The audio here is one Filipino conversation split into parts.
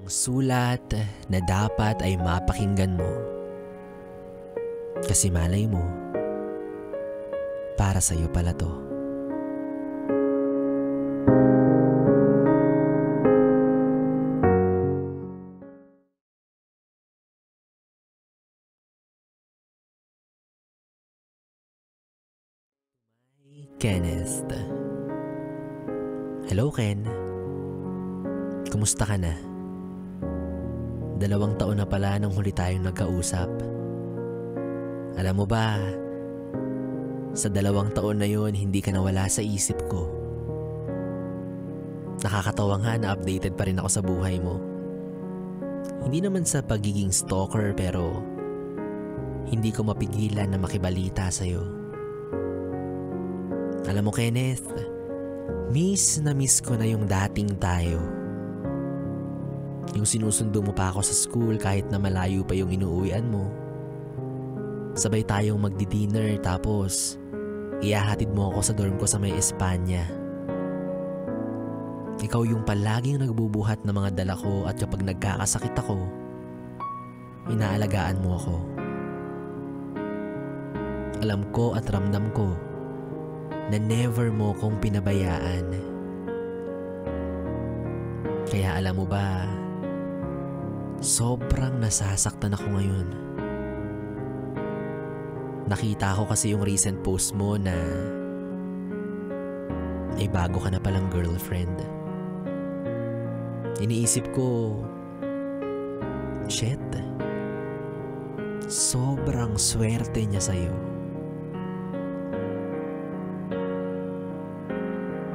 Ang sulat na dapat ay mapakinggan mo. Kasi malay mo, para sa'yo pala to. Kenneth. Hello, Ken. Kumusta ka na? 2 taon na pala nang huli tayong nagkausap. Alam mo ba, sa 2 taon na yon hindi ka nawala sa isip ko. Nakakatawa nga na updated pa rin ako sa buhay mo. Hindi naman sa pagiging stalker pero hindi ko mapigilan na makibalita sa'yo. Alam mo, Kenneth, miss na miss ko na yung dating tayo. Yung sinusundo mo pa ako sa school kahit na malayo pa yung inuuwian mo. Sabay tayong magdi-dinner tapos ihahatid mo ako sa dorm ko sa may Espanya. Ikaw yung palaging nagbubuhat ng mga dala ko at kapag nagkakasakit ako, inaalagaan mo ako. Alam ko at ramdam ko na never mo kong pinabayaan. Kaya alam mo ba, sobrang nasasaktan ako ngayon. Nakita ko kasi yung recent post mo na may bago ka na palang girlfriend. Iniisip ko, shit, sobrang swerte niya sa'yo.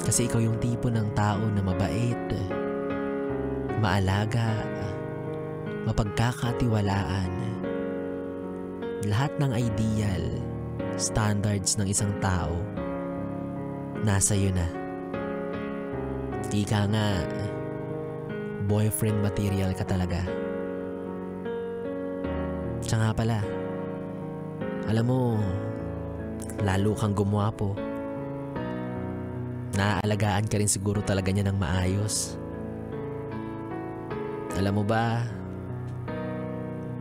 Kasi ikaw yung tipo ng tao na mabait, maalaga, mapagkakatiwalaan. Lahat ng ideal standards ng isang tao nasa iyo na. Ika nga, boyfriend material ka talaga. Siya nga pala, alam mo, lalo kang gumwapo. Naaalagaan ka rin siguro talaga niya ng maayos. Alam mo ba,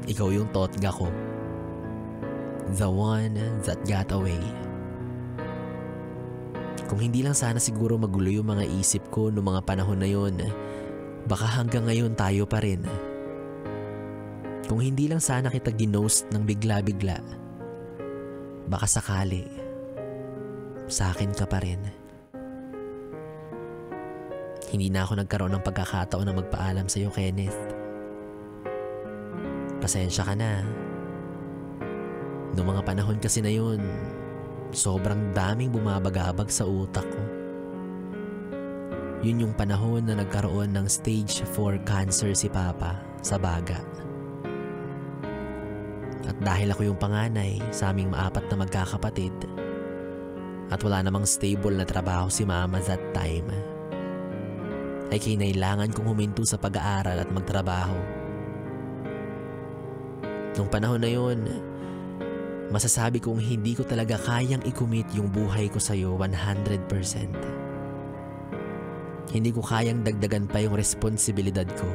ikaw yung totga ko. The one that got away. Kung hindi lang sana siguro magulo yung mga isip ko noong mga panahon na yun, baka hanggang ngayon tayo pa rin. Kung hindi lang sana kita ginost ng bigla-bigla, baka sakali, sa akin ka pa rin. Hindi na ako nagkaroon ng pagkakataon na magpaalam sa'yo, Kenneth. Pasensya ka na. Noong mga panahon kasi na yun, sobrang daming bumabagabag sa utak ko. Yun yung panahon na nagkaroon ng stage 4 cancer si Papa sa baga. At dahil ako yung panganay sa aming 4 na magkakapatid, at wala namang stable na trabaho si Mama that time, ay kinailangan kong huminto sa pag-aaral at magtrabaho. Nung panahon na yun, masasabi kong hindi ko talaga kayang i-commit yung buhay ko sa'yo 100%. Hindi ko kayang dagdagan pa yung responsibilidad ko.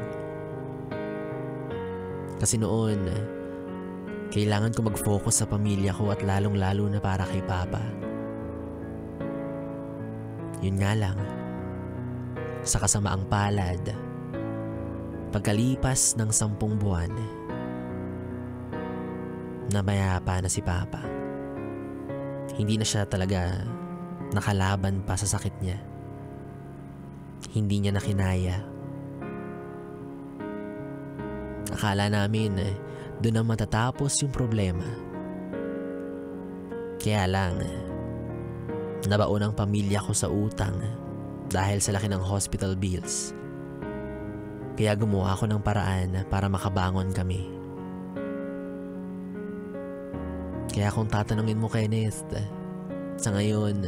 Kasi noon, kailangan ko mag-focus sa pamilya ko at lalong-lalo na para kay Papa. Yun nga lang, sa kasamaang palad, pagkalipas ng 10 buwan, namayapa na si Papa. Hindi na siya talaga nakalaban pa sa sakit niya. Hindi niya nakinaya. Akala namin doon na matatapos yung problema. Kaya lang, nabaon ang pamilya ko sa utang dahil sa laki ng hospital bills. Kaya gumawa ako ng paraan para makabangon kami. Kaya kung tatanungin mo, Kenneth, sa ngayon,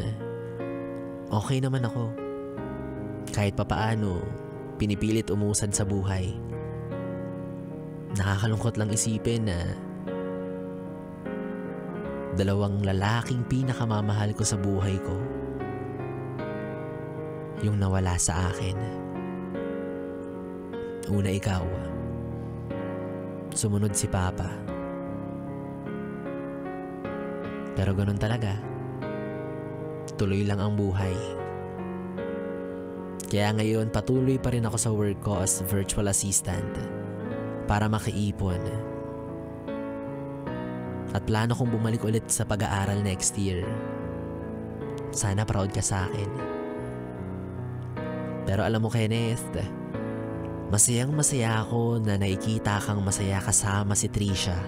okay naman ako. Kahit papaano, pinipilit umusad sa buhay. Nakakalungkot lang isipin na 2 lalaking pinakamamahal ko sa buhay ko yung nawala sa akin. Una ikaw. Sumunod si Papa. Pero ganun talaga. Tuloy lang ang buhay. Kaya ngayon patuloy pa rin ako sa work ko as virtual assistant para makaipon. At plano kong bumalik ulit sa pag-aaral next year. Sana proud ka sa akin. Pero alam mo, Kenneth, masayang masaya ako na nakikita kang masaya kasama si Trisha.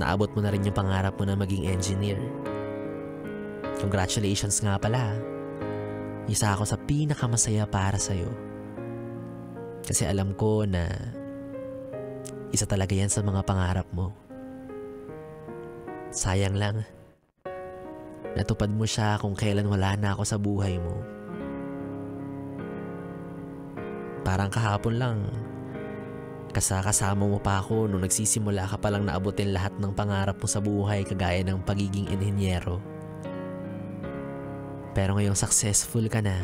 Naabot mo na rin yung pangarap mo na maging engineer. Congratulations nga pala. Isa ako sa pinakamasaya para sa'yo. Kasi alam ko na isa talaga yan sa mga pangarap mo. Sayang lang. Natupad mo siya kung kailan wala na ako sa buhay mo. Parang kahapon lang, kasama mo pa ako nung nagsisimula ka palang naabutin lahat ng pangarap mo sa buhay kagaya ng pagiging inhinyero. Pero ngayong successful ka na,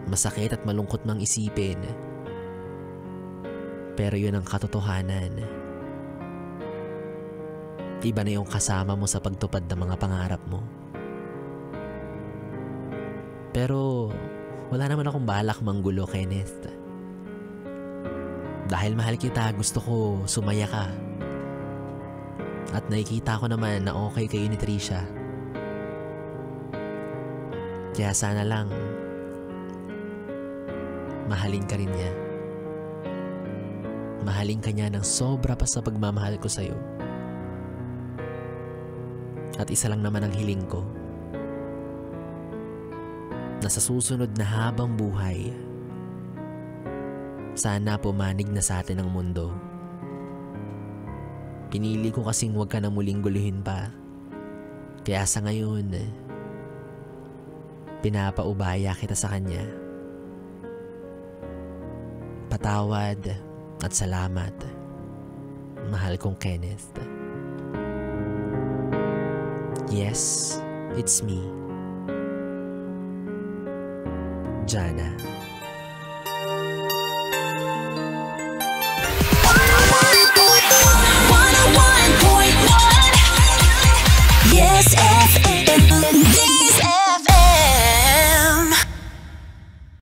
masakit at malungkot mang isipin. Pero yun ang katotohanan. Iba na yung kasama mo sa pagtupad ng mga pangarap mo. Pero wala naman akong balak manggulo, Kenneth. Dahil mahal kita, gusto ko sumaya ka. At nakikita ko naman na okay kayo ni Trisha. Kaya sana lang mahalin ka rin niya. Mahalin ka niya ng sobra pa sa pagmamahal ko sa'yo. At isa lang naman ang hiling ko, na sa susunod na habang buhay, sana pumanig na sa atin ang mundo. Pinili ko kasing huwag ka na muling guluhin pa. Kaya sa ngayon, pinapaubaya kita sa kanya. Patawad at salamat, mahal kong Kenneth. Yes, it's me, Jana.